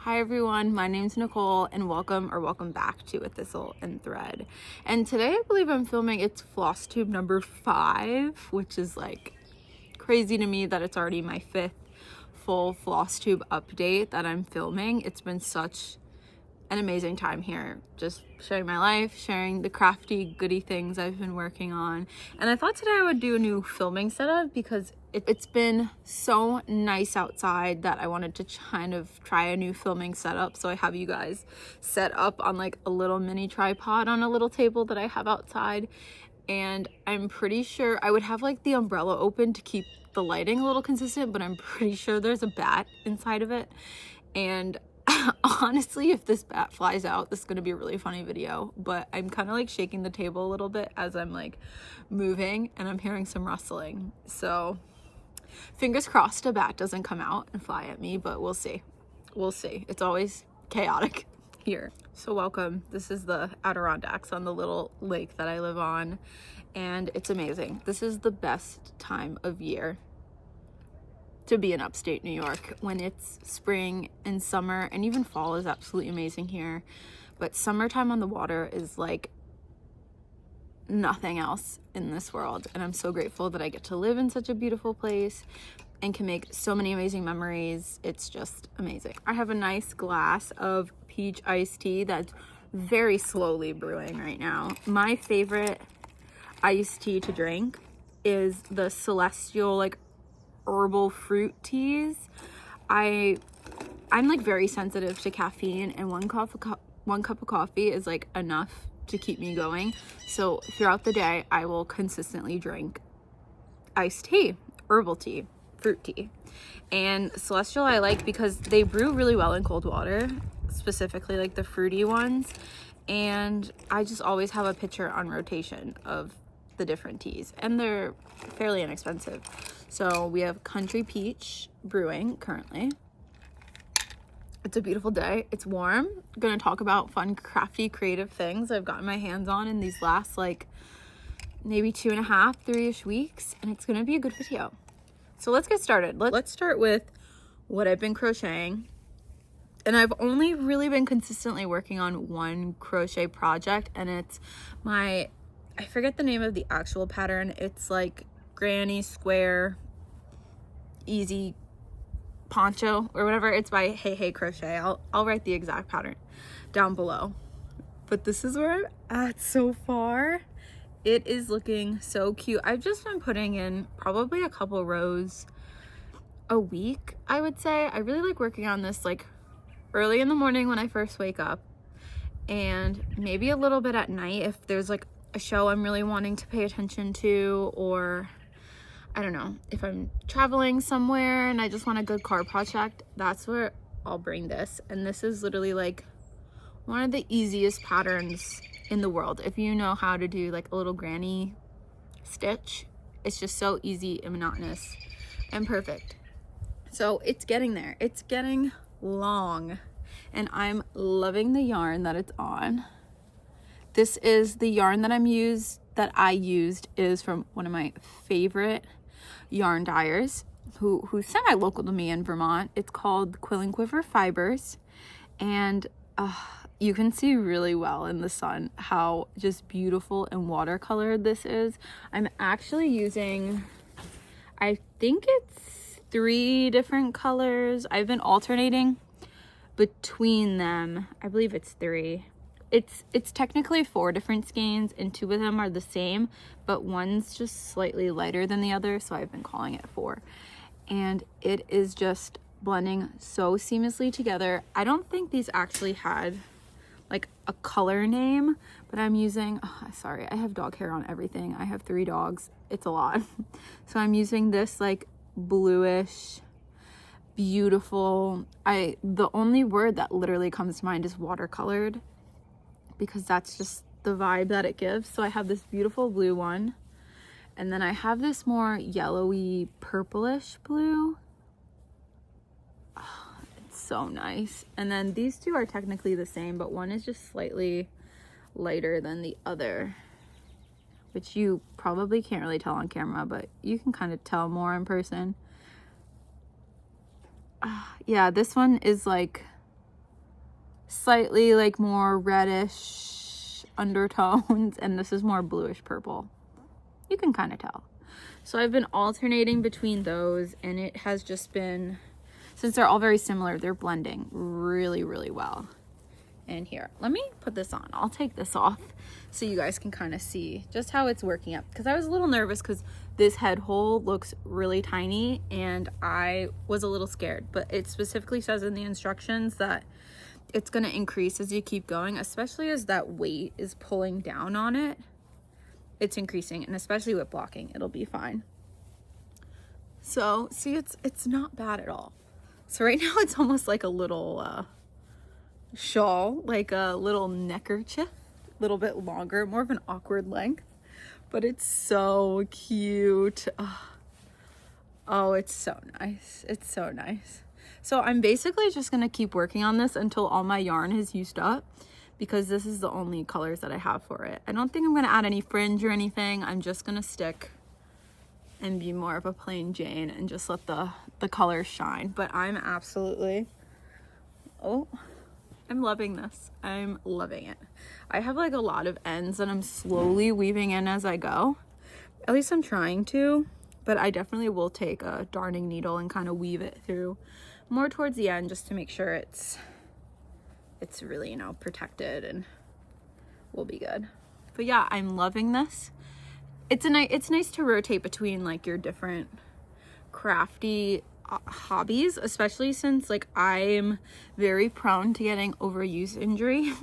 Hi everyone, my name's Nicole and welcome back to A Thistle and Thread. And today I believe I'm filming it's Flosstube number 5, which is like crazy to me that it's already my 5th full Flosstube update that I'm filming. It's been such an amazing time here, just sharing my life, sharing the crafty goody things I've been working on. And I thought today I would do a new filming setup because it's been so nice outside that I wanted to kind of try a new filming setup. So I have you guys set up on like a little mini tripod on a little table that I have outside. And I'm pretty sure I would have like the umbrella open to keep the lighting a little consistent, but I'm pretty sure there's a bat inside of it. And honestly, if this bat flies out, this is going to be a really funny video, but I'm kind of like shaking the table a little bit as I'm like moving and I'm hearing some rustling. So fingers crossed a bat doesn't come out and fly at me, but we'll see. We'll see. It's always chaotic here. So welcome. This is the Adirondacks on the little lake that I live on, and it's amazing. This is the best time of year to be in upstate New York when it's spring and summer, and even fall is absolutely amazing here. But summertime on the water is like nothing else in this world, and I'm so grateful that I get to live in such a beautiful place and can make so many amazing memories. It's just amazing. I have a nice glass of peach iced tea that's very slowly brewing right now. My favorite iced tea to drink is the Celestial like herbal fruit teas. I'm like very sensitive to caffeine, and one cup of coffee is like enough to keep me going. So throughout the day I will consistently drink iced tea, herbal tea, fruit tea. And Celestial I like because they brew really well in cold water, specifically like the fruity ones, and I just always have a pitcher on rotation of the different teas, and they're fairly inexpensive. So we have Country Peach brewing currently. It's a beautiful day. It's warm. I'm gonna talk about fun, crafty, creative things I've gotten my hands on in these last like maybe 2.5, 3-ish weeks, and it's gonna be a good video. So let's get started. Let's start with what I've been crocheting. And I've only really been consistently working on one crochet project, and it's I forget the name of the actual pattern. It's like granny square easy poncho or whatever. It's by Hayhay Crochet. I'll write the exact pattern down below. But this is where I'm at so far. It is looking so cute. I've just been putting in probably a couple rows a week, I would say. I really like working on this like early in the morning when I first wake up, and maybe a little bit at night if there's like a show I'm really wanting to pay attention to, or I don't know, if I'm traveling somewhere and I just want a good car project, that's where I'll bring this. And this is literally like one of the easiest patterns in the world. If you know how to do like a little granny stitch, it's just so easy and monotonous and perfect. So it's getting there. It's getting long, and I'm loving the yarn that it's on. This is the yarn that I used is from one of my favorite yarn dyers who's semi-local to me in Vermont. It's called Quill and Quiver Fibers, and you can see really well in the sun how just beautiful and watercolored this is. I'm actually using, I think it's 3 different colors. I've been alternating between them. I believe it's 3. It's technically 4 different skeins, and 2 of them are the same, but one's just slightly lighter than the other, so I've been calling it 4. And it is just blending so seamlessly together. I don't think these actually had like a color name, but I'm using, sorry, I have dog hair on everything. I have 3 dogs. It's a lot. So I'm using this like bluish, beautiful, the only word that literally comes to mind is watercolored, because that's just the vibe that it gives. So I have this beautiful blue one, and then I have this more yellowy purplish blue. Oh, it's so nice. And then these 2 are technically the same, but one is just slightly lighter than the other, which you probably can't really tell on camera, but you can kind of tell more in person. Yeah, this one is like slightly like more reddish undertones, and this is more bluish purple. You can kind of tell. So I've been alternating between those, and it has just been, since they're all very similar, they're blending really, really well. And here, let me put this on. I'll take this off so you guys can kind of see just how it's working up, because I was a little nervous because this head hole looks really tiny and I was a little scared, but it specifically says in the instructions that it's going to increase as you keep going, especially as that weight is pulling down on it. It's increasing, and especially with blocking, it'll be fine. So see, it's not bad at all. So right now it's almost like a little shawl, like a little neckerchief, a little bit longer, more of an awkward length, but it's so cute. Oh, it's so nice. It's so nice. So I'm basically just gonna keep working on this until all my yarn is used up, because this is the only colors that I have for it. I don't think I'm gonna add any fringe or anything. I'm just gonna stick and be more of a plain Jane and just let the colors shine. But I'm absolutely, I'm loving this. I'm loving it. I have like a lot of ends that I'm slowly weaving in as I go. At least I'm trying to, but I definitely will take a darning needle and kind of weave it through more towards the end, just to make sure it's really, you know, protected and will be good. But yeah, I'm loving this. It's nice to rotate between like your different crafty hobbies, especially since like I'm very prone to getting overuse injury.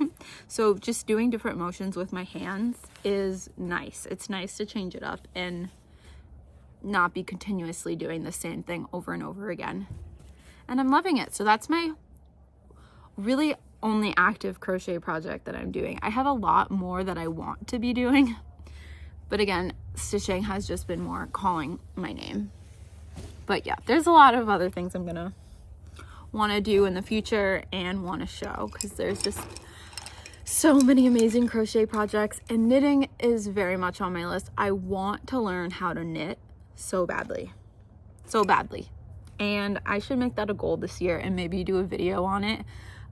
So just doing different motions with my hands is nice. It's nice to change it up and not be continuously doing the same thing over and over again. And I'm loving it. So that's my really only active crochet project that I'm doing. I have a lot more that I want to be doing, but again, stitching has just been more calling my name. But yeah, there's a lot of other things I'm gonna want to do in the future and want to show, because there's just so many amazing crochet projects, and knitting is very much on my list. I want to learn how to knit so badly, and I should make that a goal this year and maybe do a video on it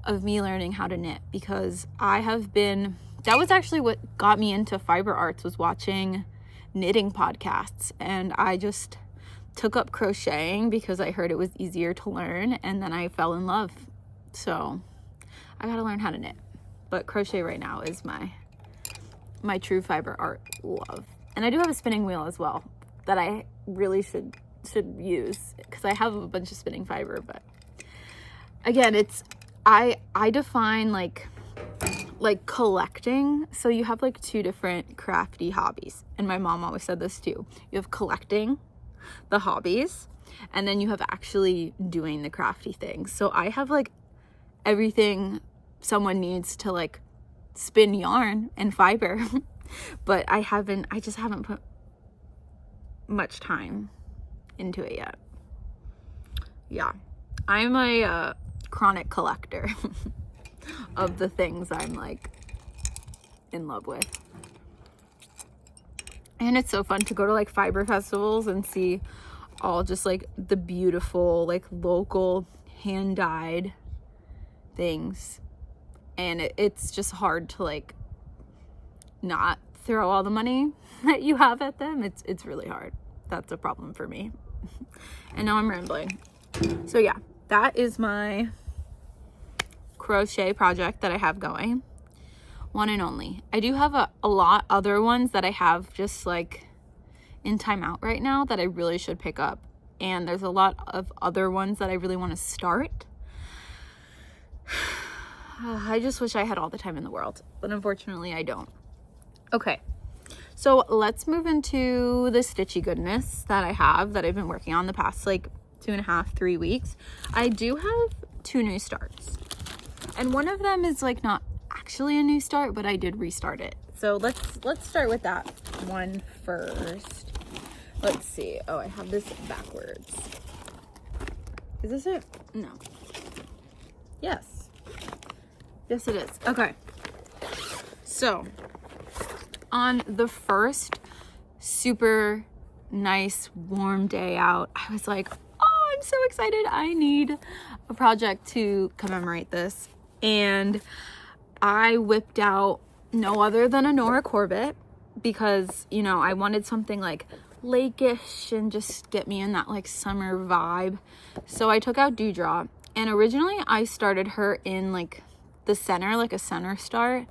of me learning how to knit, because that was actually what got me into fiber arts, was watching knitting podcasts, and I just took up crocheting because I heard it was easier to learn, and then I fell in love. So I gotta learn how to knit, but crochet right now is my true fiber art love. And I do have a spinning wheel as well that I really should use, because I have a bunch of spinning fiber. But again, I define like collecting. So you have like two different crafty hobbies, and my mom always said this too. You have collecting the hobbies, and then you have actually doing the crafty things. So I have like everything someone needs to like spin yarn and fiber, but I just haven't put much time into it yet. Yeah, I'm a chronic collector of the things I'm like in love with. And it's so fun to go to like fiber festivals and see all just like the beautiful like local hand dyed things, and it's just hard to like not throw all the money that you have at them. It's really hard. That's a problem for me. And now I'm rambling. So yeah, that is my crochet project that I have going, one and only. I do have a lot other ones that I have just like in timeout right now that I really should pick up, and there's a lot of other ones that I really want to start. I just wish I had all the time in the world, but unfortunately I don't. Okay, so let's move into the stitchy goodness that I've been working on the past like 2.5, 3 weeks. I do have 2 new starts, and one of them is like not actually a new start, but I did restart it. So let's start with that one first. Let's see. Oh, I have this backwards. Is this it? No. Yes. Yes, it is. Okay. So on the first super nice warm day out, I was like, oh, I'm so excited. I need a project to commemorate this. and I whipped out no other than a Nora Corbett because, you know, I wanted something like lakeish and just get me in that like summer vibe. So I took out Dewdrop, and originally I started her in like the center, like a center start,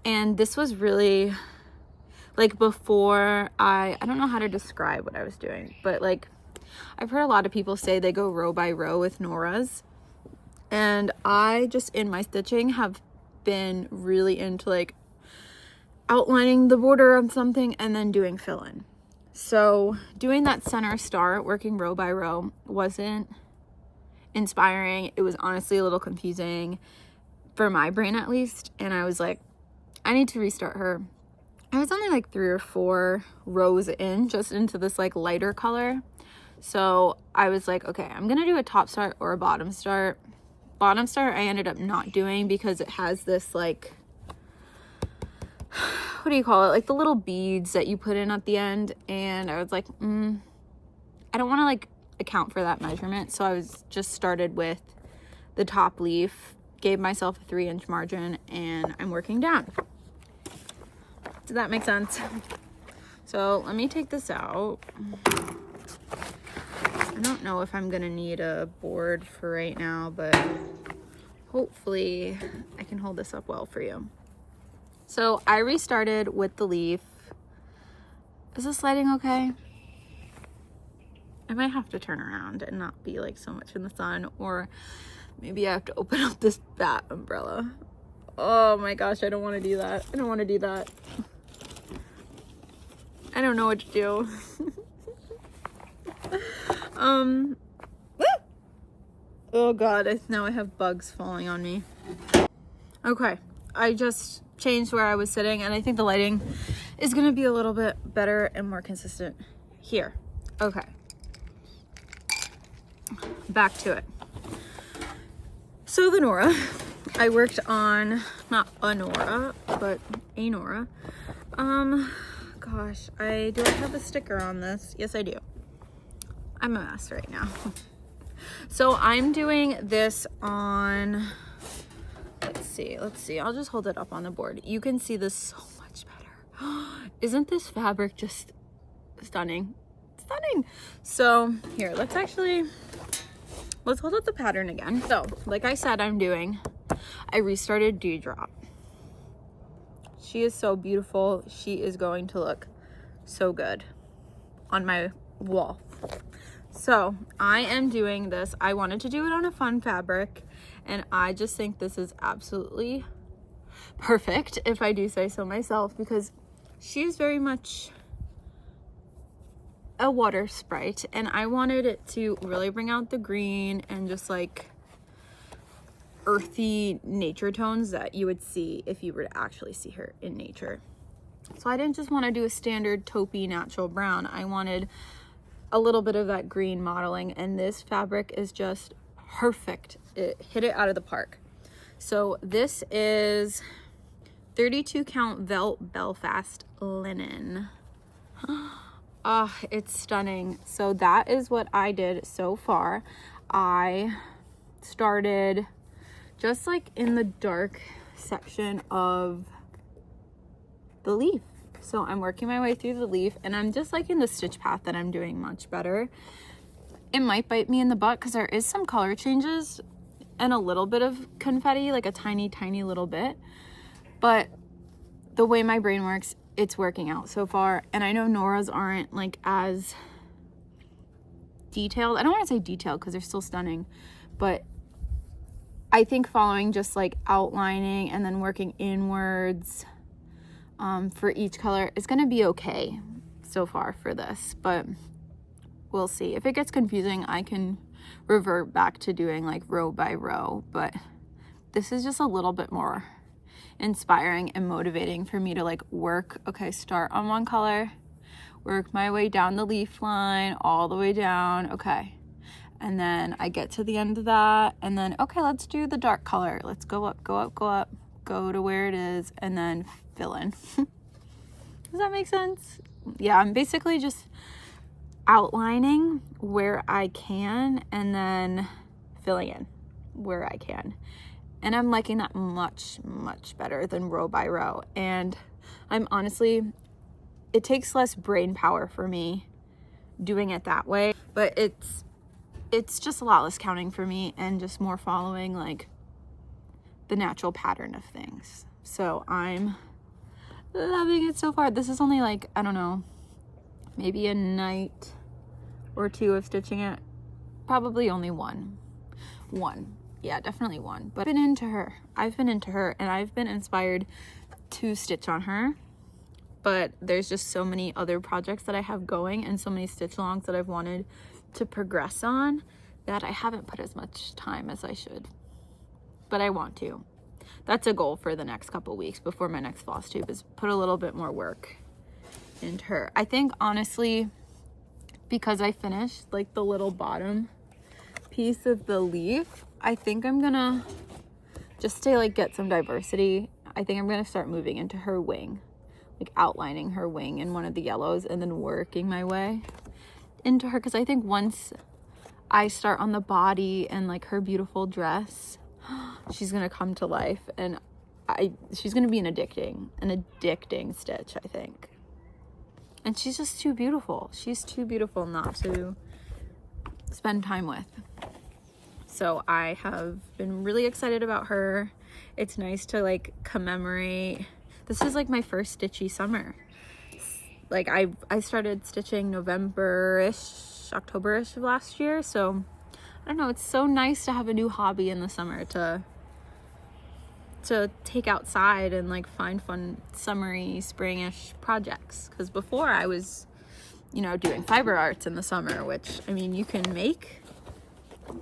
and this was really like before I don't know how to describe what I was doing, but like I've heard a lot of people say they go row by row with Nora's, and I just in my stitching have been really into like outlining the border of something and then doing fill-in. So doing that center start, working row by row, wasn't inspiring. It was honestly a little confusing for my brain at least, and I was like, I need to restart her. I was only like 3 or 4 rows in, just into this like lighter color. So I was like, okay, I'm gonna do a top start or a bottom start. Bottom start I ended up not doing because it has this like, what do you call it, like the little beads that you put in at the end, and I was like, I don't want to like account for that measurement. So I was just started with the top leaf, gave myself a 3-inch margin, and I'm working down. Does that make sense? So let me take this out. I don't know if I'm gonna need a board for right now, but hopefully I can hold this up well for you. So I restarted with the leaf. Is this lighting okay? I might have to turn around and not be like so much in the sun, or maybe I have to open up this bat umbrella. Oh my gosh, I don't want to do that. I don't want to do that. I don't know what to do. Oh god, now I have bugs falling on me. Okay, I just changed where I was sitting, and I think the lighting is gonna be a little bit better and more consistent here. Okay, back to it. So the Nora, I worked on, not a Nora, but a Nora. Gosh, do I have a sticker on this? Yes, I do. I'm a mess right now. So I'm doing this on, let's see. I'll just hold it up on the board. You can see this so much better. Isn't this fabric just stunning? Stunning. So here, let's hold up the pattern again. So like I said, I restarted Dewdrop. She is so beautiful. She is going to look so good on my wall. So I am doing this. I wanted to do it on a fun fabric, and I just think this is absolutely perfect, if I do say so myself, because she is very much a water sprite, and I wanted it to really bring out the green and just like earthy nature tones that you would see if you were to actually see her in nature. So I didn't just want to do a standard taupey natural brown. I wanted a little bit of that green modeling, and this fabric is just perfect. It hit it out of the park. So this is 32 count Velt Belfast linen. It's stunning. So that is what I did so far. I started just like in the dark section of the leaf. So I'm working my way through the leaf, and I'm just liking the stitch path that I'm doing much better. It might bite me in the butt because there is some color changes and a little bit of confetti, like a tiny, tiny little bit. But the way my brain works, it's working out so far. And I know Nora's aren't like as detailed. I don't want to say detailed because they're still stunning, but I think following just like outlining and then working inwards for each color is going to be okay so far for this, but we'll see. If it gets confusing, I can revert back to doing like row by row, but this is just a little bit more inspiring and motivating for me to like work. Okay, start on one color, work my way down the leaf line all the way down. Okay, and then I get to the end of that, and then okay, let's do the dark color. Let's go up, go up, go up, go to where it is, and then fill in. Does that make sense? Yeah, I'm basically just outlining where I can and then filling in where I can. And I'm liking that much better than row by row. And I'm honestly, it takes less brain power for me doing it that way, but it's just a lot less counting for me and just more following like the natural pattern of things. So I'm loving it so far. This is only like, I don't know, maybe a night or two of stitching it. Probably only one. Yeah, definitely one. But I've been into her and I've been inspired to stitch on her. But there's just so many other projects that I have going and so many stitch alongs that I've wanted to progress on that I haven't put as much time as I should. But I want to. That's a goal for the next couple weeks before my next Flosstube, is put a little bit more work into her. I think honestly, because I finished like the little bottom piece of the leaf, I think I'm gonna, just to like get some diversity, I think I'm gonna start moving into her wing, like outlining her wing in one of the yellows and then working my way into her, because I think once I start on the body and like her beautiful dress, she's gonna come to life, and she's gonna be an addicting stitch, I think. And she's just too beautiful. She's too beautiful not to spend time with. So I have been really excited about her. It's nice to like commemorate. This is like my first stitchy summer. Like I started stitching November-ish, October-ish of last year. So I don't know, it's so nice to have a new hobby in the summer to take outside and like find fun summery, springish projects. Because before I was, you know, doing fiber arts in the summer, which, I mean, you can make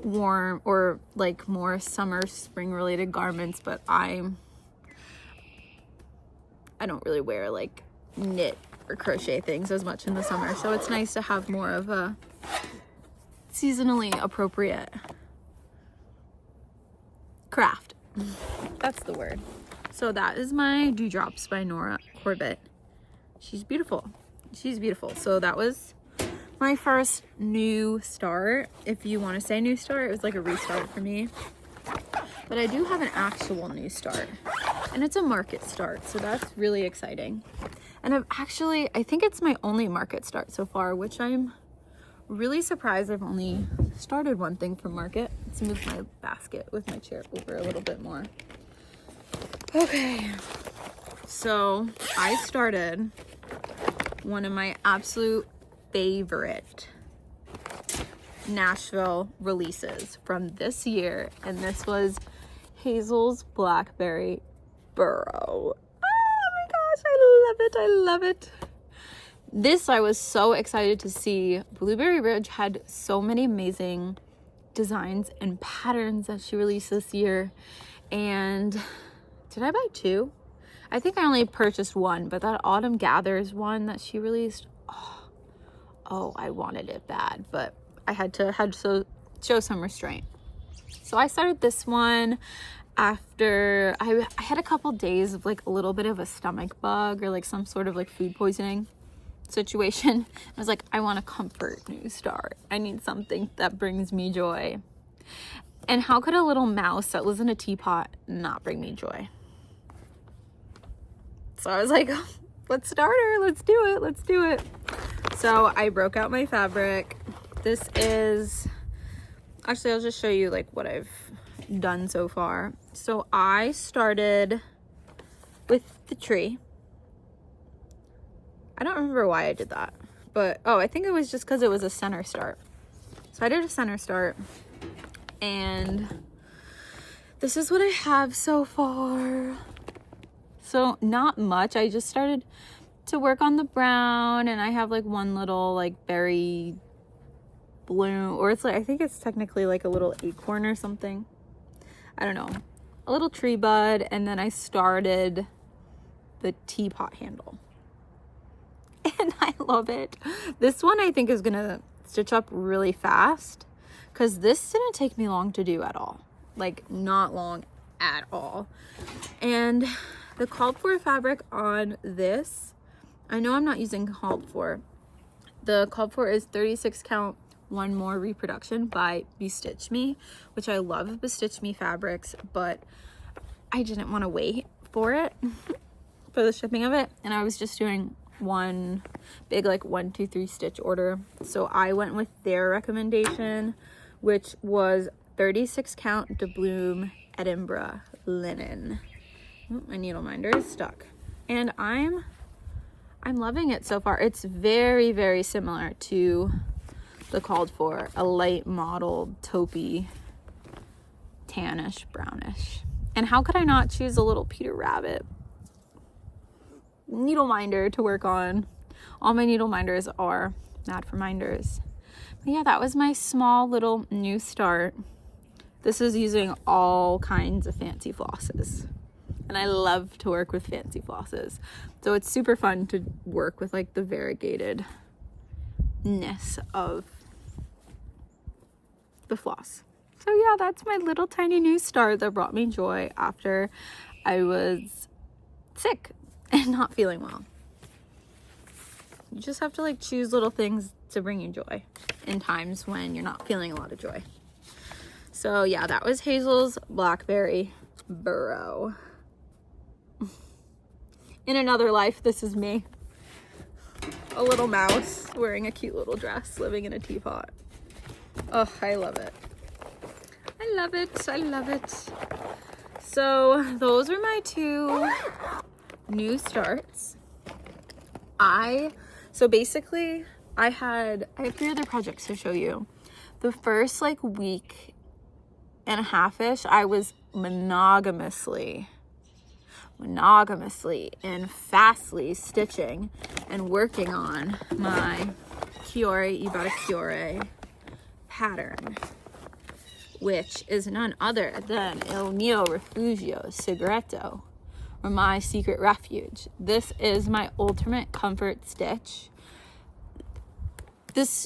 warm or like more summer, spring related garments, but I don't really wear like knit or crochet things as much in the summer. So it's nice to have more of a seasonally appropriate craft. That's the word. So that is my Dewdrops by Nora Corbett. She's beautiful. She's beautiful. So that was my first new start. If you want to say new start, it was like a restart for me. But I do have an actual new start, and it's a market start, so that's really exciting. And I think it's my only market start so far, which I'm really surprised I've only started one thing from market. Let's move my basket with my chair over a little bit more. Okay, so I started one of my absolute favorite Nashville releases from this year, and this was Hazel's Blackberry Burrow. Oh my gosh, I love it. This, I was so excited to see. Blueberry Ridge had so many amazing designs and patterns that she released this year. And did I buy two? I think I only purchased one, but that Autumn Gathers one that she released, oh, I wanted it bad, but I had to show some restraint. So I started this one after I had a couple days of like a little bit of a stomach bug or like some sort of like food poisoning situation. I was like, I want a comfort new start. I need something that brings me joy. And how could a little mouse that lives in a teapot not bring me joy? So I was like, let's start her. Let's do it. So I broke out my fabric. This is, actually, I'll just show you like what I've done so far. So I started with the tree. I don't remember why I did that, but I think it was just because it was a center start. So I did a center start, and this is what I have so far. So not much. I just started to work on the brown, and I have like one little like berry bloom, or it's like, I think it's technically like a little acorn or something. I don't know. A little tree bud, and then I started the teapot handle. And I love it. This one I think is gonna stitch up really fast, because this didn't take me long to do at all. Like, not long at all. And the called for fabric on this, I know I'm not using called for. The called for is 36 count, one more reproduction by Bestitch Me, which I love Bestitch Me fabrics, but I didn't want to wait for it, for the shipping of it. And I was just doing one big like 1, 2, 3 stitch order. So I went with their recommendation, which was 36 count doubloon Edinburgh linen. Oh, my needle minder is stuck. And I'm loving it so far. It's very, very similar to the called for, a light mottled taupey, tannish, brownish. And how could I not choose a little Peter Rabbit needle minder to work on? All my needle minders are mad for minders. But yeah, that was my small little new start. This is using all kinds of fancy flosses. And I love to work with fancy flosses. So it's super fun to work with like the variegatedness of the floss. So yeah, that's my little tiny new start that brought me joy after I was sick and not feeling well. You just have to like choose little things to bring you joy in times when you're not feeling a lot of joy. So yeah, that was Hazel's Blackberry Burrow. In another life, this is me. A little mouse wearing a cute little dress, living in a teapot. Oh, I love it. I love it. I love it. So those were my 2 new starts. So basically I have 3 other projects to show you. The first like week and a half-ish, I was monogamously and fastly stitching and working on my Cuore Batticuore pattern, which is none other than Il mio Rifugio Segreto, or my secret refuge. This is my ultimate comfort stitch.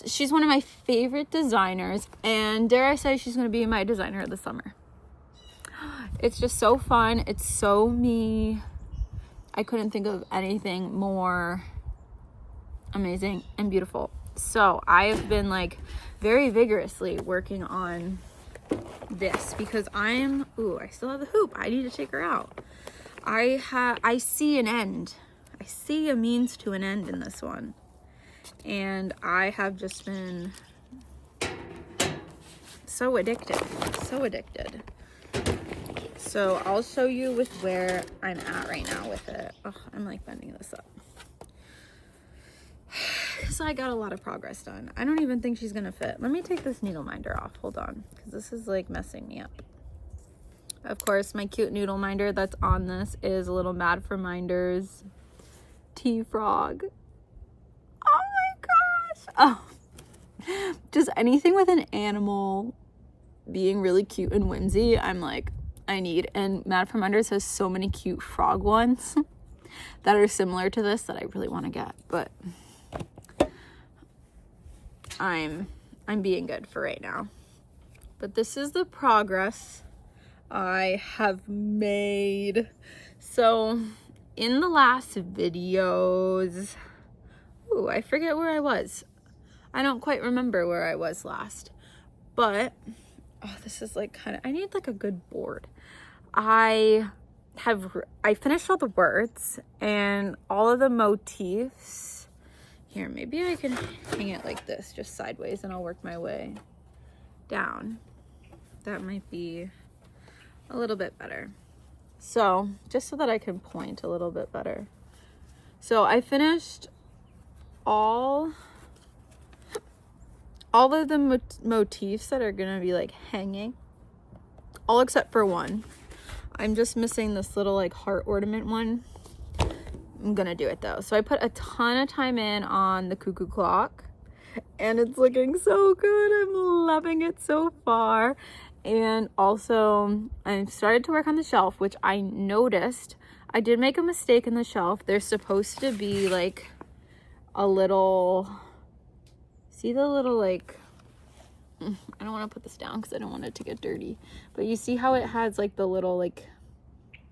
She's one of my favorite designers, and dare I say she's going to be my designer of the summer. It's just so fun. It's so me. I couldn't think of anything more amazing and beautiful. So I have been like very vigorously working on this because I still have the hoop. I need to take her out. I see an end. I see a means to an end in this one. And I have just been so addicted. So I'll show you with where I'm at right now with it. Oh, I'm like bending this up. So I got a lot of progress done. I don't even think she's gonna fit. Let me take this needle minder off. Hold on, because this is like messing me up. Of course, my cute needle minder that's on this is a little Mad for Minders T-Frog. Oh my gosh. Oh, just anything with an animal being really cute and whimsy, I'm like, I need. And Mad for Minders has so many cute frog ones that are similar to this that I really want to get, but I'm being good for right now. But this is the progress I have made. So in the last videos, I forget where I was. I don't quite remember where I was last, but this is like I need like a good board. I finished all the words and all of the motifs. Here, maybe I can hang it like this, just sideways, and I'll work my way down. That might be a little bit better. So, just so that I can point a little bit better. So, I finished all of the motifs that are gonna be like hanging, all except for one. I'm just missing this little like heart ornament one. I'm gonna do it though. So I put a ton of time in on the cuckoo clock, and it's looking so good. I'm loving it so far. And also I started to work on the shelf, which I noticed I did make a mistake in the shelf. There's supposed to be like a little, see the little like, I don't want to put this down because I don't want it to get dirty, but you see how it has like the little like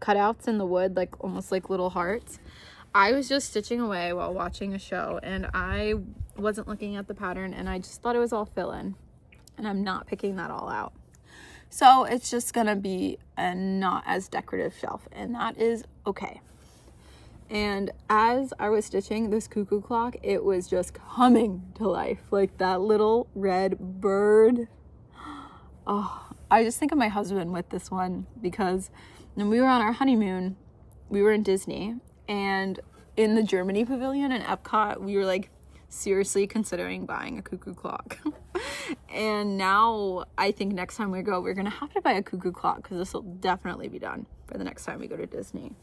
cutouts in the wood, like almost like little hearts. I was just stitching away while watching a show, and I wasn't looking at the pattern, and I just thought it was all fill-in, and I'm not picking that all out. So it's just gonna be a not as decorative shelf, and that is okay. And as I was stitching this cuckoo clock, it was just coming to life, like that little red bird. Oh, I just think of my husband with this one, because when we were on our honeymoon, we were in Disney, and in the Germany pavilion in Epcot, we were like seriously considering buying a cuckoo clock. And now I think next time we go, we're gonna have to buy a cuckoo clock, because this will definitely be done for the next time we go to Disney.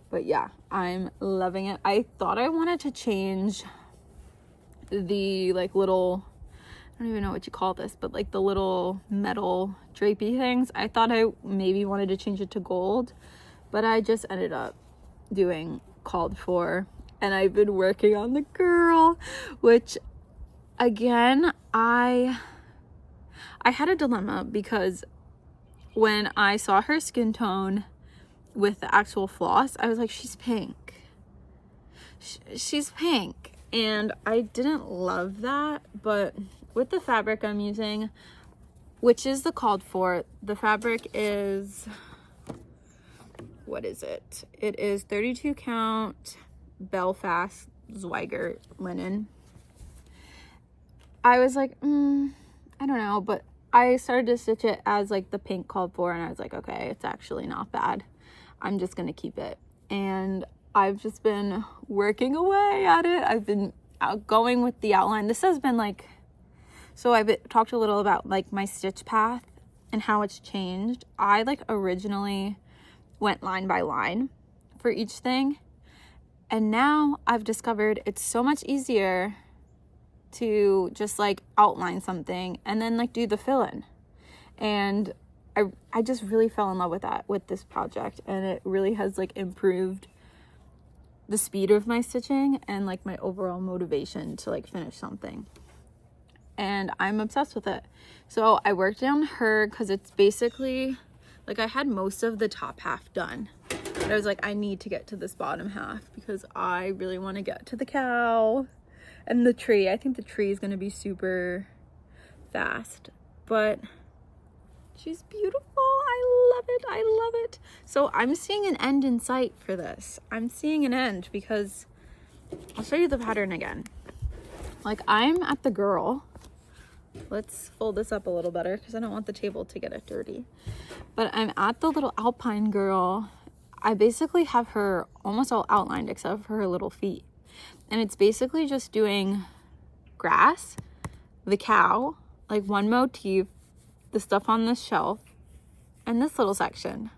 But yeah, I'm loving it. I thought I wanted to change the like little, I don't even know what you call this, but like the little metal drapey things. I thought I maybe wanted to change it to gold, but I just ended up doing called for. And I've been working on the girl, which again, I had a dilemma, because when I saw her skin tone with the actual floss, I was like, she's pink. She's pink. And I didn't love that, but with the fabric I'm using, which is the called for, the fabric is, what is it? It is 32 count Belfast Zweigert linen. I was like, I don't know, but I started to stitch it as like the pink called for, and I was like, okay, it's actually not bad. I'm just gonna keep it. And I've just been working away at it. I've been going with the outline. This has been like, so I've talked a little about like my stitch path and how it's changed. I like originally went line by line for each thing, and now I've discovered it's so much easier to just like outline something and then like do the fill-in. And I just really fell in love with that with this project, and it really has like improved the speed of my stitching and like my overall motivation to like finish something. And I'm obsessed with it. So I worked on her because it's basically like I had most of the top half done, but I was like, I need to get to this bottom half because I really want to get to the cow and the tree. I think the tree is going to be super fast, but she's beautiful. I love it. I love it. So I'm seeing an end in sight for this. I'm seeing an end because I'll show you the pattern again. Like I'm at the girl. Let's fold this up a little better because I don't want the table to get it dirty. But I'm at the little alpine girl. I basically have her almost all outlined except for her little feet. And it's basically just doing grass, the cow, like one motif, the stuff on this shelf, and this little section.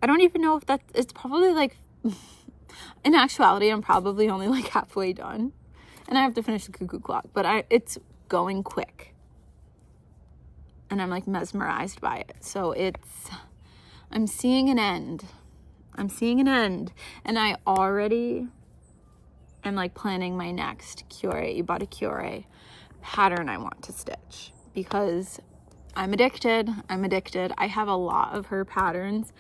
I don't even know if it's probably like, in actuality, I'm probably only like halfway done. And I have to finish the cuckoo clock, but it's going quick. And I'm like mesmerized by it. So I'm seeing an end. I'm seeing an end. And I already am like planning my next Cuore, Batticuore pattern I want to stitch because I'm addicted. I have a lot of her patterns,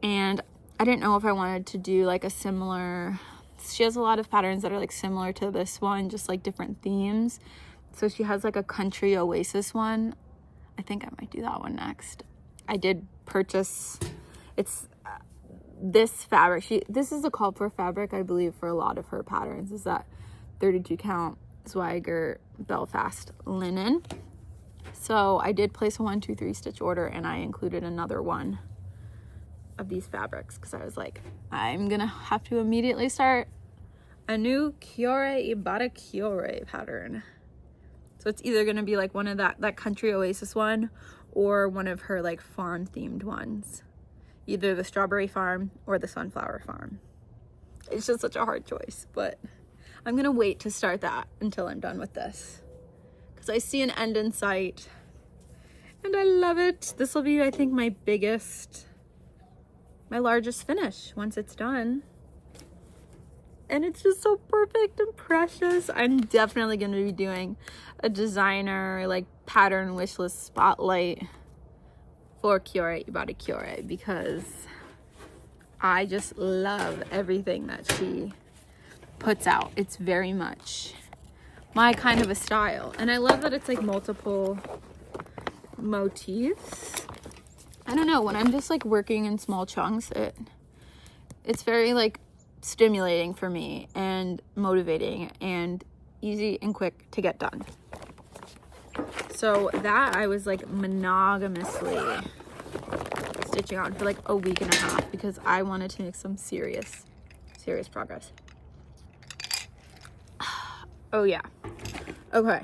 and I didn't know if I wanted to do like a similar, she has a lot of patterns that are like similar to this one, just like different themes. So she has like a country oasis one. I think I might do that one next. I did purchase, it's this fabric. This is a called for fabric, I believe, for a lot of her patterns, is that 32 count Zweigert Belfast linen. So I did place a 1, 2, 3 stitch order, and I included another one of these fabrics because I was like, I'm gonna have to immediately start a new Cuore Batticuore pattern. So it's either gonna be like one of that country oasis one or one of her like farm themed ones, either the strawberry farm or the sunflower farm. It's just such a hard choice, but I'm gonna wait to start that until I'm done with this because I see an end in sight and I love it. This will be, I think, my largest finish once it's done. And it's just so perfect and precious. I'm definitely going to be doing a designer like pattern wish list spotlight for Cuore Batticuore because I just love everything that she puts out. It's very much my kind of a style. And I love that it's like multiple motifs. I don't know, when I'm just like working in small chunks, it's very like stimulating for me and motivating and easy and quick to get done. So that I was like monogamously stitching on for like a week and a half because I wanted to make some serious progress. Oh yeah. Okay.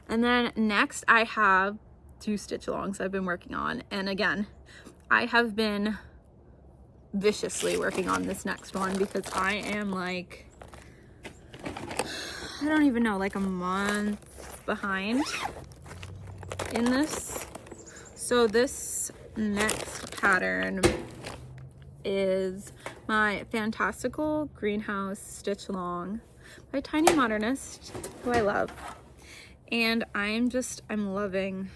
And then next I have 2 stitch alongs I've been working on. And again, I have been viciously working on this next one because I am like, I don't even know, like a month behind in this. So this next pattern is my Fantastical Greenhouse Stitch Along by Tiny Modernist, who I love. And I'm loving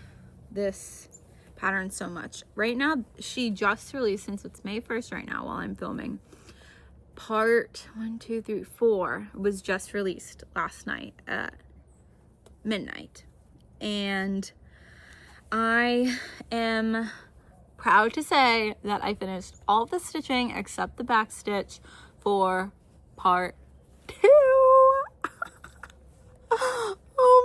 this pattern so much. Right now, she just released, since it's May 1st right now while I'm filming, part 1, 2, 3, 4 was just released last night at midnight. And I am proud to say that I finished all the stitching except the back stitch for part 2. Oh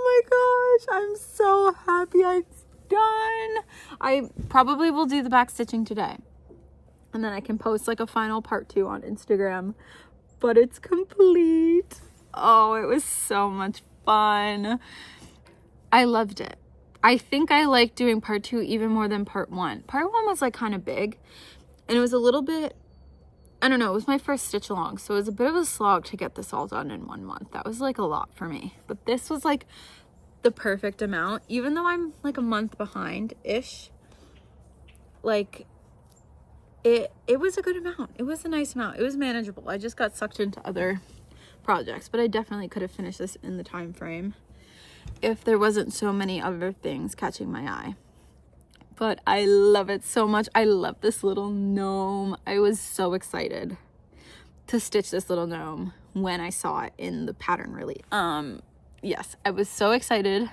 my gosh, I'm so happy it's done. I probably will do the back stitching today, and then I can post like a final part 2 on Instagram, but it's complete. Oh, it was so much fun. I loved it. I think I like doing part 2 even more than part 1. Part 1 was like kind of big, and it was a little bit, I don't know, it was my first stitch along, so it was a bit of a slog to get this all done in 1 month. That was like a lot for me, but this was like the perfect amount. Even though I'm like a month behind ish, like it was a good amount. It was a nice amount. It was manageable. I just got sucked into other projects, but I definitely could have finished this in the time frame if there wasn't so many other things catching my eye. But I love it so much. I love this little gnome. I was so excited to stitch this little gnome when I saw it in the pattern release. Yes, I was so excited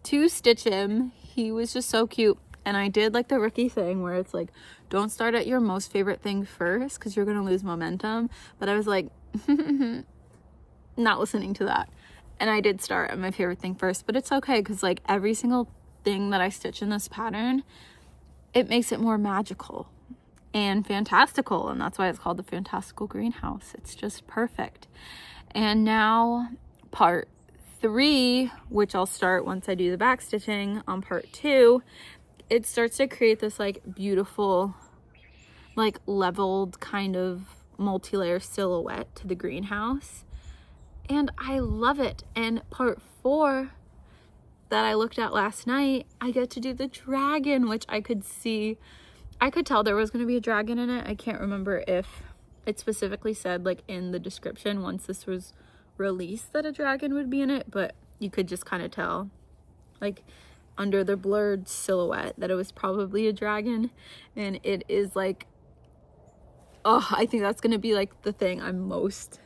to stitch him. He was just so cute. And I did like the rookie thing where it's like, don't start at your most favorite thing first because you're going to lose momentum. But I was like, not listening to that. And I did start at my favorite thing first, but it's okay because like every single thing that I stitch in this pattern, it makes it more magical and fantastical. And that's why it's called the Fantastical Greenhouse. It's just perfect. And now part 3, which I'll start once I do the back stitching on part 2, it starts to create this like beautiful, like leveled kind of multi-layer silhouette to the greenhouse. And I love it. And part 4 that I looked at last night, I get to do the dragon, which I could see. I could tell there was going to be a dragon in it. I can't remember if it specifically said like in the description once this was released that a dragon would be in it, but you could just kind of tell like under the blurred silhouette that it was probably a dragon. And it is like, oh, I think that's going to be like the thing I'm most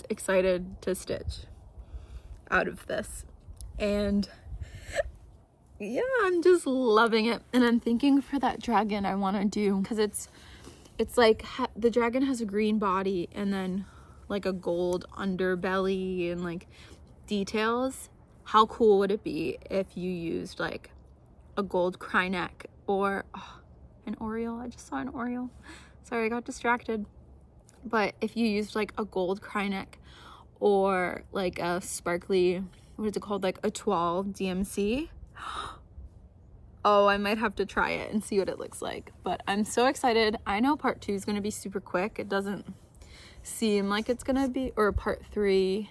excited to stitch out of this. And yeah, I'm just loving it. And I'm thinking for that dragon I want to do, because it's like the dragon has a green body and then like a gold underbelly and like details. How cool would it be if you used like a gold cry neck or an oriole? I just saw an oriole. Sorry, I got distracted. But if you used like a gold cry neck or like a sparkly, what is it called? Like a toile DMC. Oh, I might have to try it and see what it looks like. But I'm so excited. I know part 2 is going to be super quick. It doesn't seem like it's going to be, or part 3.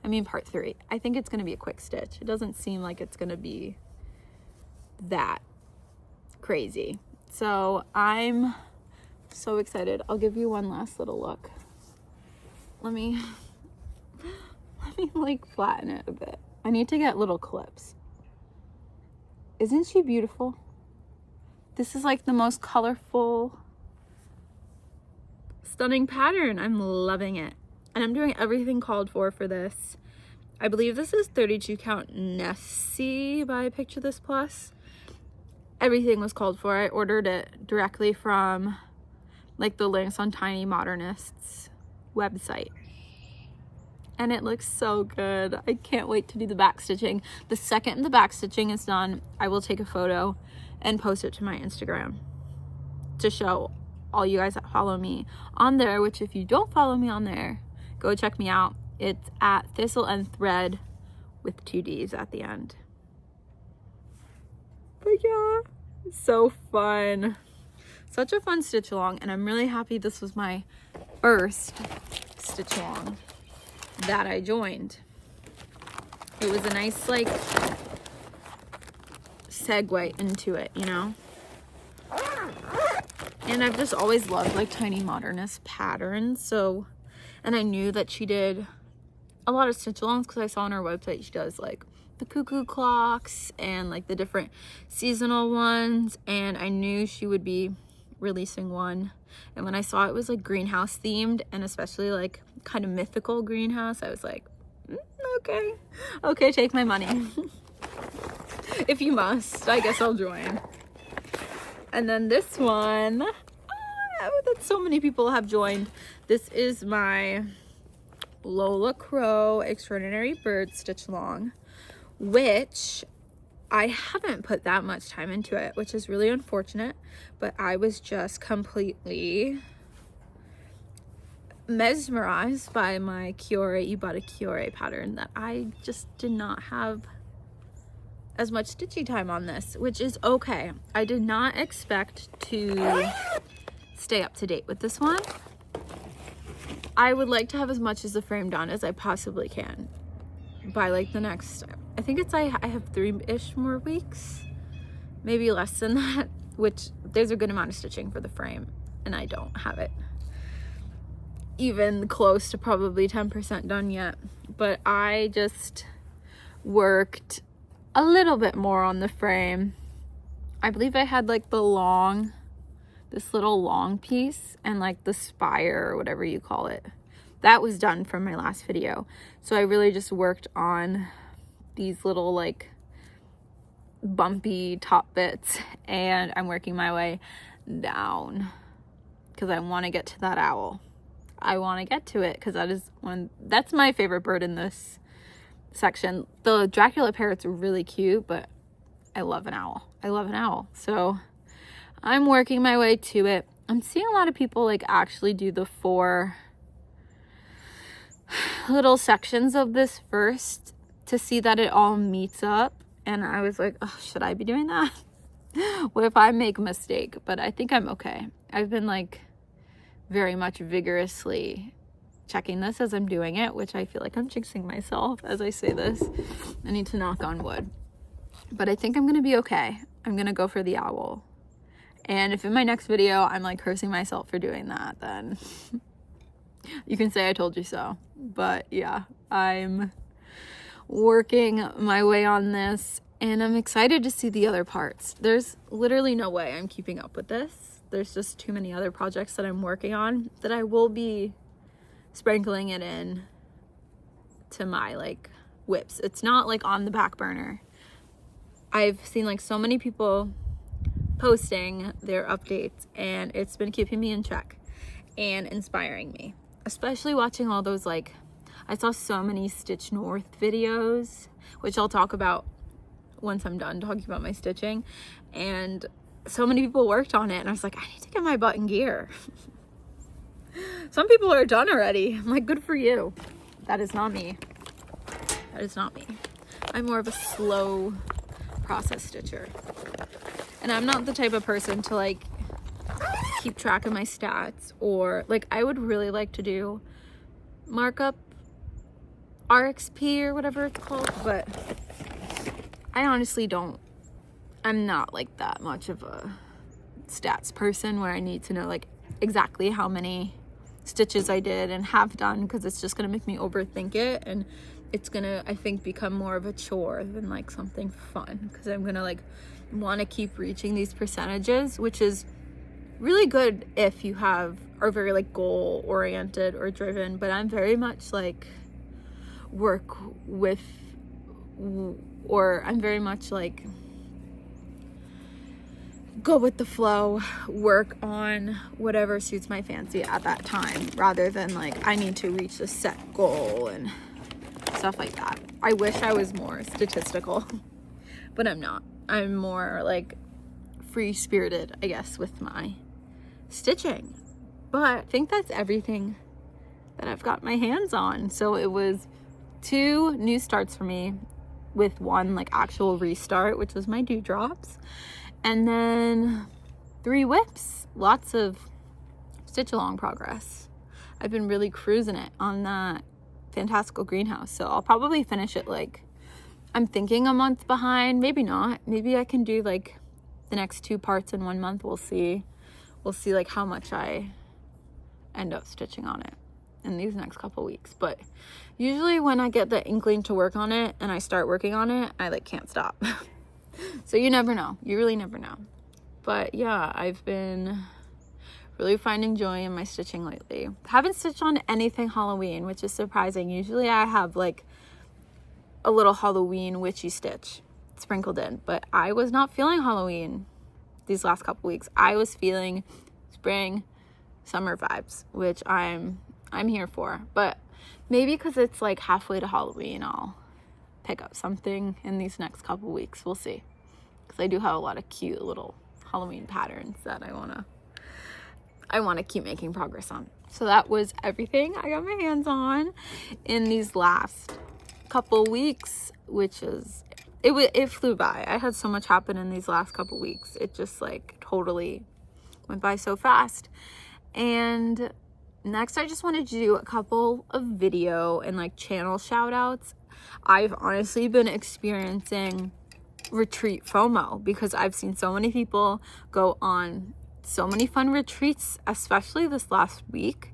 I think it's going to be a quick stitch. It doesn't seem like it's going to be that crazy. So I'm so excited. I'll give you one last little look. Let me like flatten it a bit. I need to get little clips. Isn't she beautiful? This is like the most colorful, stunning pattern. I'm loving it. And I'm doing everything called for this. I believe this is 32 count Nessie by Picture This Plus. Everything was called for. I ordered it directly from like the links on Tiny Modernist's website. And it looks so good. I can't wait to do the back stitching. The second the back stitching is done, I will take a photo and post it to my Instagram to show all you guys that follow me on there, which if you don't follow me on there, go check me out. It's at thistleandthreadyt with 2 D's at the end. But yeah, so fun. Such a fun stitch along, and I'm really happy this was my first stitch along that I joined. It was a nice like segue into it, you know? And I've just always loved like Tiny Modernist patterns, so, and I knew that she did a lot of stitch alongs because I saw on her website she does like the cuckoo clocks and like the different seasonal ones, and I knew she would be releasing one. And when I saw it was like greenhouse themed, and especially like kind of mythical greenhouse, I was like, okay, take my money. If you must, I guess I'll join. And then this one, that so many people have joined. This is my Lola Crow Extraordinary Bird Stitch Along, which I haven't put that much time into it, which is really unfortunate, but I was just completely mesmerized by my Cuore Batticuore pattern that I just did not have as much stitching time on this, which is okay. I did not expect to stay up to date with this one. I would like to have as much as the frame done as I possibly can by like the next, I think it's, I have 3-ish more weeks, maybe less than that, which there's a good amount of stitching for the frame, and I don't have it even close to probably 10% done yet. But I just worked a little bit more on the frame. I believe I had like this little long piece and like the spire or whatever you call it. That was done from my last video. So I really just worked on these little like bumpy top bits, and I'm working my way down because I want to get to that owl. I want to get to it because that's my favorite bird in this section. The Dracula parrot's really cute, but I love an owl. So I'm working my way to it. I'm seeing a lot of people like actually do the 4 little sections of this first to see that it all meets up, and I was like, oh, should I be doing that? What if I make a mistake? But I think I'm okay. I've been like very much vigorously checking this as I'm doing it, which I feel like I'm jinxing myself as I say this. I need to knock on wood, but I think I'm gonna be okay. I'm gonna go for the owl, and if in my next video I'm like cursing myself for doing that, then you can say I told you so. But yeah, I'm working my way on this, and I'm excited to see the other parts. There's literally no way I'm keeping up with this. There's just too many other projects that I'm working on that I will be sprinkling it in to my like whips. It's not like on the back burner. I've seen like so many people posting their updates, and it's been keeping me in check and inspiring me, especially watching all those like, I saw so many Stitch North videos, which I'll talk about once I'm done talking about my stitching, and so many people worked on it, and I was like, I need to get my butt in gear. Some people are done already. I'm like, good for you. That is not me. I'm more of a slow process stitcher, and I'm not the type of person to like keep track of my stats, or like I would really like to do markup RXP or whatever it's called, but I honestly don't. I'm not like that much of a stats person where I need to know like exactly how many stitches I did and have done, because it's just gonna make me overthink it, and it's gonna, I think, become more of a chore than like something fun, because I'm gonna like want to keep reaching these percentages, which is really good if you are very like goal oriented or driven, but I'm very much like work with, or I'm very much like go with the flow, work on whatever suits my fancy at that time, rather than like I need to reach a set goal and stuff like that. I wish I was more statistical, but I'm not. I'm more like free-spirited, I guess, with my stitching. But I think that's everything that I've got my hands on. So it was 2 new starts for me, with 1 like actual restart, which was my Dewdrops, and then 3 whips, lots of stitch along progress. I've been really cruising it on that Fantastical greenhouse, so I'll probably finish it like, I'm thinking a month behind, maybe not. Maybe I can do like the next 2 parts in 1 month. We'll see like how much I end up stitching on it in these next couple weeks. But usually when I get the inkling to work on it and I start working on it, I like can't stop. So you never know. You really never know. But yeah, I've been really finding joy in my stitching lately. Haven't stitched on anything Halloween, which is surprising. Usually I have like a little Halloween witchy stitch sprinkled in, but I was not feeling Halloween these last couple weeks. I was feeling spring, summer vibes, which I'm here for. But maybe because it's like halfway to Halloween, I'll pick up something in these next couple weeks. We'll see, because I do have a lot of cute little Halloween patterns that I want to keep making progress on. So that was everything I got my hands on in these last couple weeks, which is it flew by. I had so much happen in these last couple weeks. It just like totally went by so fast. And next, I just wanted to do a couple of video and like channel shout outs. I've honestly been experiencing retreat FOMO, because I've seen so many people go on so many fun retreats, especially this last week.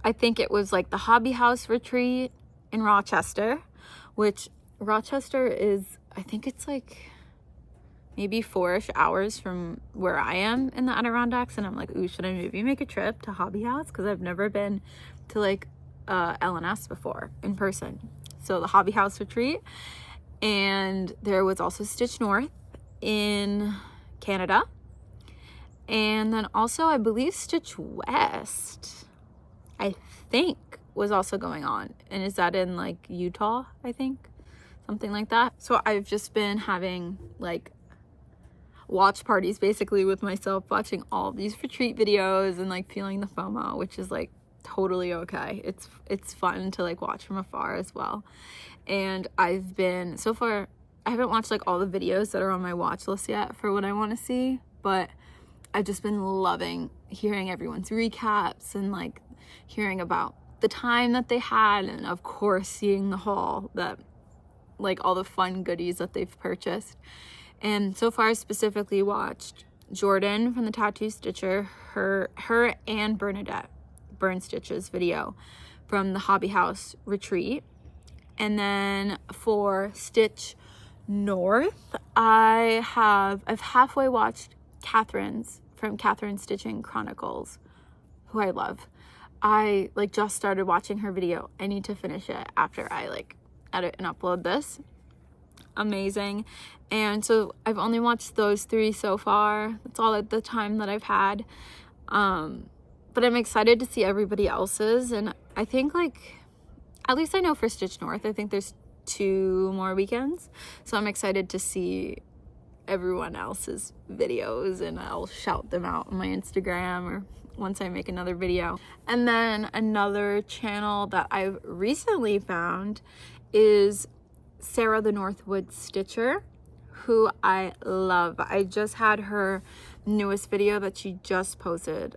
I think it was like the Hobby House retreat in Rochester, which Rochester is, I think it's like maybe 4-ish hours from where I am in the Adirondacks. And I'm like, ooh, should I maybe make a trip to Hobby House? Because I've never been to like LNS before in person. So the Hobby House retreat. And there was also Stitch North in Canada. And then also, I believe Stitch West, I think, was also going on. And is that in like Utah, I think? Something like that. So I've just been having like watch parties basically with myself, watching all these retreat videos and like feeling the FOMO, which is like totally okay. It's fun to like watch from afar as well. And I've been, so far, I haven't watched like all the videos that are on my watch list yet for what I want to see, but I've just been loving hearing everyone's recaps and like hearing about the time that they had, and of course seeing the haul, that like all the fun goodies that they've purchased. And so far I specifically watched Jordan from the Tattoo Stitcher, her and Bernadette Burn Stitches video from the Hobby House retreat. And then for Stitch North, I've halfway watched Catherine's from Catherine Stitching Chronicles, who I love. I like just started watching her video. I need to finish it after I like edit and upload this. Amazing. And so I've only watched those 3 so far. That's all at the time that I've had. But I'm excited to see everybody else's. And I think like, at least I know for Stitch North, I think there's 2 more weekends. So I'm excited to see everyone else's videos, and I'll shout them out on my Instagram or once I make another video. And then another channel that I've recently found is Sarah the Northwood Stitcher, who I love. I just had her newest video that she just posted,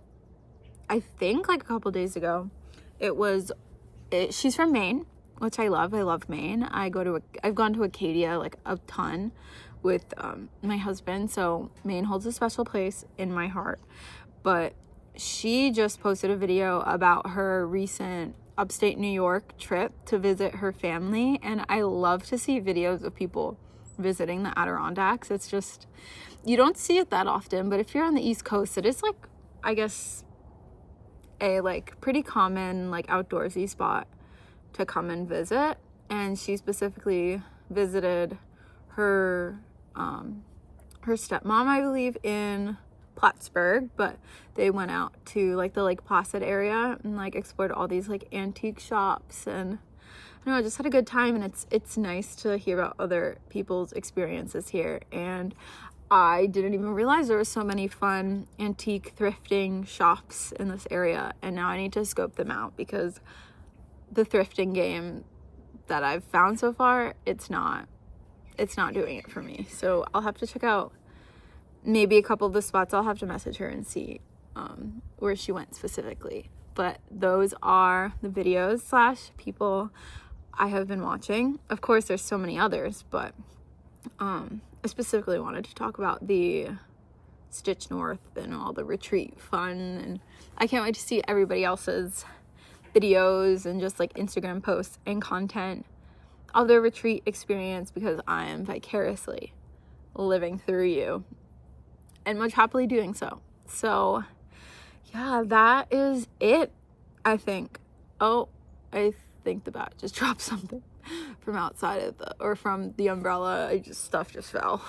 I think like a couple days ago. She's from Maine, which I love. I love Maine. I've gone to Acadia like a ton with my husband, so Maine holds a special place in my heart. But she just posted a video about her recent upstate New York trip to visit her family, and I love to see videos of people visiting the Adirondacks. It's just, you don't see it that often, but if you're on the East Coast, it is like, I guess, a like pretty common like outdoorsy spot to come and visit, and she specifically visited her her stepmom, I believe, in Plattsburgh, but they went out to like the Lake Placid area and like explored all these like antique shops, and I don't know, I just had a good time. And it's nice to hear about other people's experiences here. And I didn't even realize there were so many fun antique thrifting shops in this area, and now I need to scope them out because the thrifting game that I've found so far, it's not doing it for me. So I'll have to check out maybe a couple of the spots. I'll have to message her and see where she went specifically. But those are the videos / people I have been watching. Of course, there's so many others, but I specifically wanted to talk about the Stitch North and all the retreat fun, and I can't wait to see everybody else's videos and just like Instagram posts and content of their retreat experience, because I am vicariously living through you and much happily doing so. So yeah, that is it, I think. Oh, I think the bat just dropped something from outside of from the umbrella. Stuff just fell.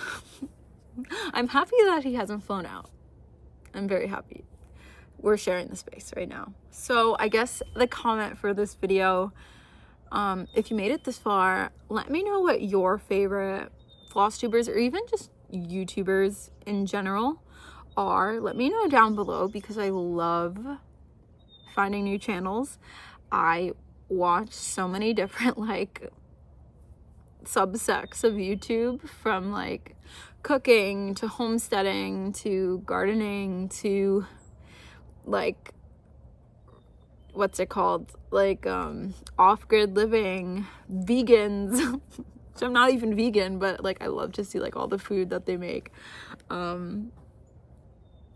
I'm happy that he hasn't flown out. I'm very happy. We're sharing the space right now. So I guess the comment for this video, if you made it this far, let me know what your favorite Flosstubers or even just YouTubers in general are. Let me know down below, because I love finding new channels. I watch so many different like subsects of YouTube, from like cooking to homesteading to gardening to like what's it called, like off-grid living, vegans. So I'm not even vegan, but like I love to see like all the food that they make.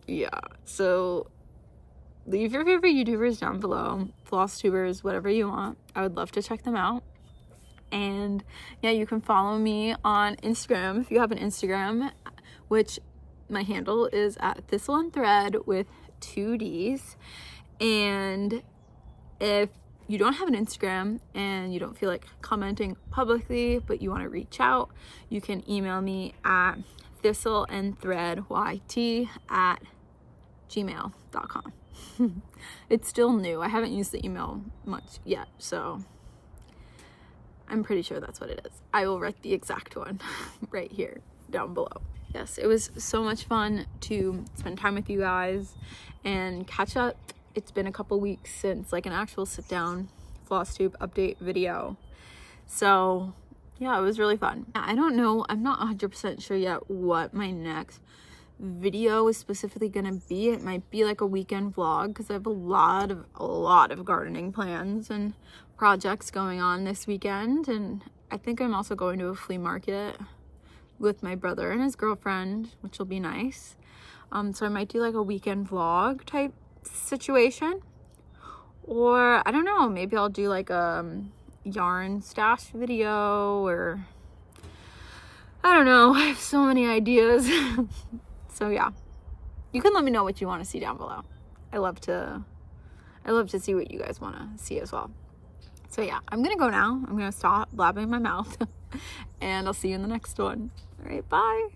Yeah, so leave your favorite YouTubers down below, Flosstubers, whatever you want. I would love to check them out. And yeah, you can follow me on Instagram if you have an Instagram, which my handle is at thistleandthread with 2 D's. And if you don't have an Instagram and you don't feel like commenting publicly, but you want to reach out, you can email me at thistleandthreadyt@gmail.com. It's still new. I haven't used the email much yet, so I'm pretty sure that's what it is. I will write the exact one right here down below. Yes, it was so much fun to spend time with you guys and catch up. It's been a couple weeks since like an actual sit down Flosstube update video. So yeah, it was really fun. I don't know, I'm not 100% sure yet what my next video is specifically gonna be. It might be like a weekend vlog, because I have a lot of gardening plans and projects going on this weekend. And I think I'm also going to a flea market with my brother and his girlfriend, which will be nice. So I might do like a weekend vlog type situation, or I don't know, maybe I'll do like a yarn stash video, or I don't know. I have so many ideas. So yeah, you can let me know what you want to see down below. I love to see what you guys want to see as well. So yeah, I'm gonna go now. I'm gonna stop blabbing my mouth and I'll see you in the next one. All right, bye.